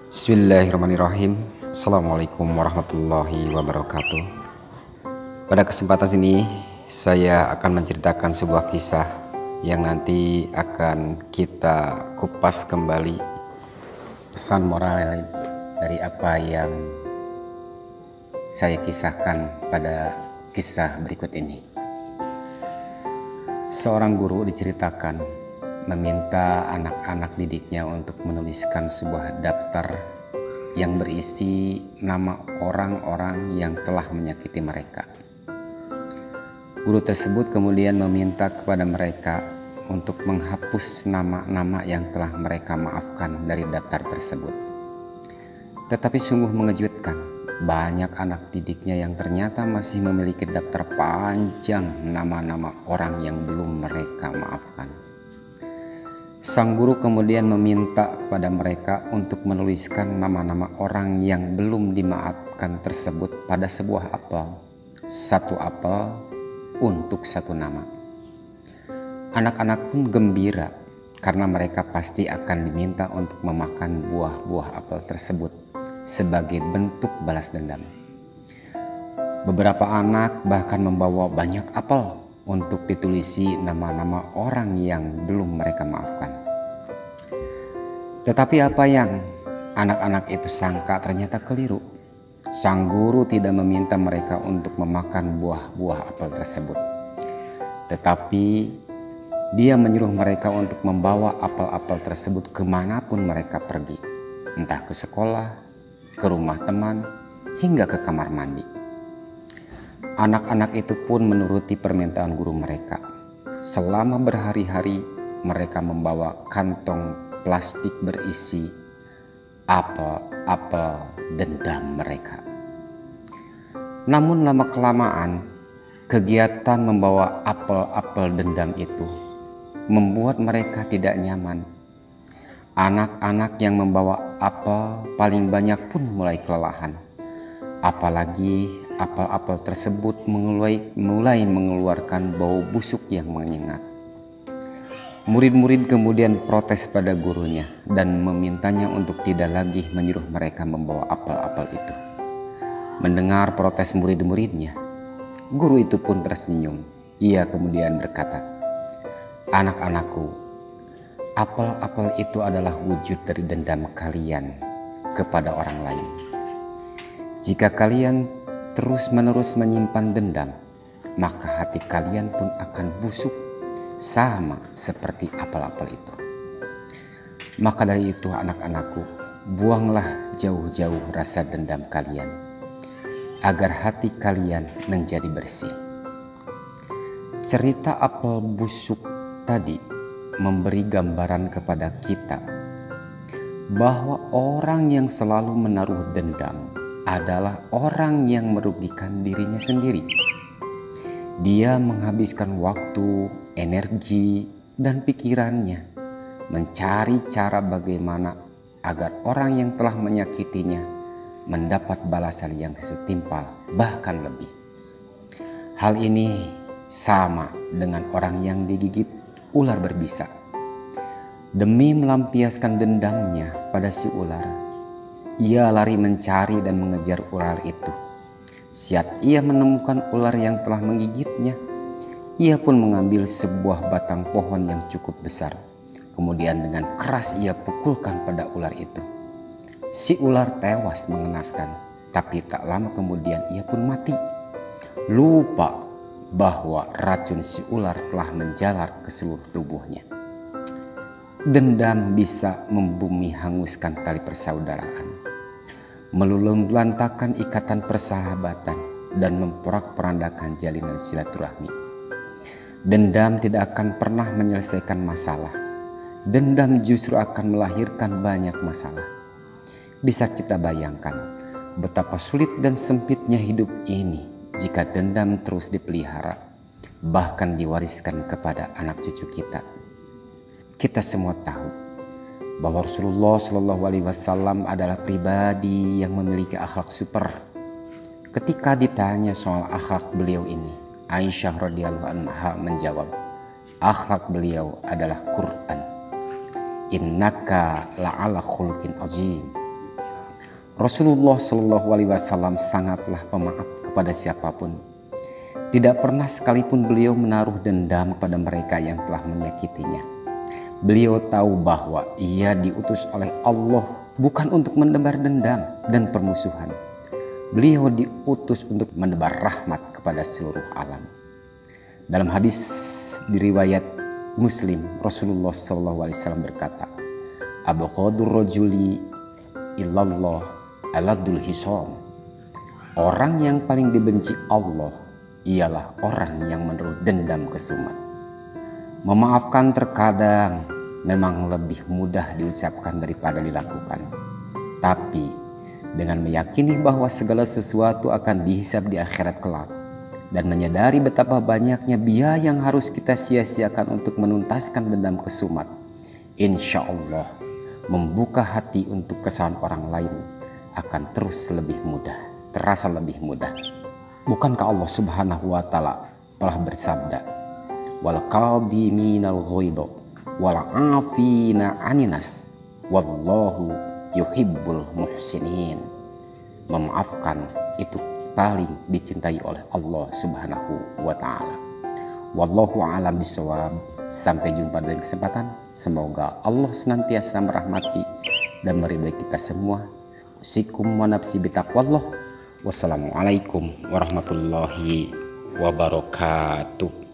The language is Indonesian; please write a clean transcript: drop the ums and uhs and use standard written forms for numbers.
Bismillahirrahmanirrahim. Assalamualaikum warahmatullahi wabarakatuh. Pada kesempatan ini saya akan menceritakan sebuah kisah yang nanti akan kita kupas kembali pesan moral dari apa yang saya kisahkan pada kisah berikut ini. Seorang guru diceritakan meminta anak-anak didiknya untuk menuliskan sebuah daftar yang berisi nama orang-orang yang telah menyakiti mereka. Guru tersebut kemudian meminta kepada mereka untuk menghapus nama-nama yang telah mereka maafkan dari daftar tersebut. Tetapi sungguh mengejutkan, banyak anak didiknya yang ternyata masih memiliki daftar panjang nama-nama orang yang belum mereka maafkan. Sang guru kemudian meminta kepada mereka untuk menuliskan nama-nama orang yang belum dimaafkan tersebut pada sebuah apel. Satu apel untuk satu nama. Anak-anak pun gembira karena mereka pasti akan diminta untuk memakan buah-buah apel tersebut sebagai bentuk balas dendam. Beberapa anak bahkan membawa banyak apel untuk ditulisi nama-nama orang yang belum mereka maafkan. Tetapi apa yang anak-anak itu sangka ternyata keliru. Sang guru tidak meminta mereka untuk memakan buah-buah apel tersebut. Tetapi dia menyuruh mereka untuk membawa apel-apel tersebut kemanapun mereka pergi. Entah ke sekolah, ke rumah teman, hingga ke kamar mandi. Anak-anak itu pun menuruti permintaan guru mereka. Selama berhari-hari mereka membawa kantong plastik berisi apel-apel dendam mereka. Namun lama-kelamaan kegiatan membawa apel-apel dendam itu membuat mereka tidak nyaman. Anak-anak yang membawa apel paling banyak pun mulai kelelahan. Apalagi apel-apel tersebut mulai mengeluarkan bau busuk yang menyengat. Murid-murid kemudian protes pada gurunya dan memintanya untuk tidak lagi menyuruh mereka membawa apel-apel itu. Mendengar protes murid-muridnya, guru itu pun tersenyum. Ia kemudian berkata, "Anak-anakku, apel-apel itu adalah wujud dari dendam kalian kepada orang lain. Jika kalian terus-menerus menyimpan dendam, maka hati kalian pun akan busuk sama seperti apel-apel itu. Maka dari itu anak-anakku, buanglah jauh-jauh rasa dendam kalian, agar hati kalian menjadi bersih." Cerita apel busuk tadi memberi gambaran kepada kita bahwa orang yang selalu menaruh dendam adalah orang yang merugikan dirinya sendiri. Dia menghabiskan waktu, energi, dan pikirannya mencari cara bagaimana agar orang yang telah menyakitinya mendapat balasan yang setimpal, bahkan lebih. Hal ini sama dengan orang yang digigit ular berbisa. Demi melampiaskan dendamnya pada si ular, ia lari mencari dan mengejar ular itu. Saat ia menemukan ular yang telah menggigitnya, ia pun mengambil sebuah batang pohon yang cukup besar. Kemudian dengan keras ia pukulkan pada ular itu. Si ular tewas mengenaskan, tapi tak lama kemudian ia pun mati. Lupa bahwa racun si ular telah menjalar ke seluruh tubuhnya. Dendam bisa membumi hanguskan tali persaudaraan, meluluhlantakkan ikatan persahabatan, dan memporak-porandakan jalinan silaturahmi. Dendam tidak akan pernah menyelesaikan masalah. Dendam justru akan melahirkan banyak masalah. Bisa kita bayangkan betapa sulit dan sempitnya hidup ini jika dendam terus dipelihara, bahkan diwariskan kepada anak cucu kita. Kita semua tahu bahwa Rasulullah SAW adalah pribadi yang memiliki akhlak super. Ketika ditanya soal akhlak beliau ini, Aisyah radhiyallahu anha menjawab, Akhlak beliau adalah Quran. Innaka la'ala khulqin azim. Rasulullah Shallallahu Alaihi Wasallam sangatlah pemaaf kepada siapapun. Tidak pernah sekalipun beliau menaruh dendam pada mereka yang telah menyakitinya. Beliau tahu bahwa ia diutus oleh Allah bukan untuk menebar dendam dan permusuhan. Beliau diutus untuk menebar rahmat kepada seluruh alam. Dalam hadis diriwayat Muslim, Rasulullah SAW berkata, "Abghadur rajuli illallah aladul hisam." Orang yang paling dibenci Allah ialah orang yang menaruh dendam kesumat. Memaafkan terkadang memang lebih mudah diucapkan daripada dilakukan. Tapi dengan meyakini bahwa segala sesuatu akan dihisab di akhirat kelak, dan menyadari betapa banyaknya biaya yang harus kita sia-siakan untuk menuntaskan dendam kesumat, insya Allah membuka hati untuk kesalahan orang lain akan terus lebih mudah, terasa lebih mudah. Bukankah Allah Subhanahu wa Ta'ala telah bersabda, "Wal qadiminal ghaidha wal 'afina 'aninas wallahu yuhibbul muhsinin." Memaafkan itu paling dicintai oleh Allah Subhanahu wa Ta'ala. Wallahu a'lam bishawab. Sampai jumpa di kesempatan. Semoga Allah senantiasa merahmati dan meridhai kita semua. Usikum wa nafsi bitaqwallah. Wassalamualaikum warahmatullahi wabarakatuh.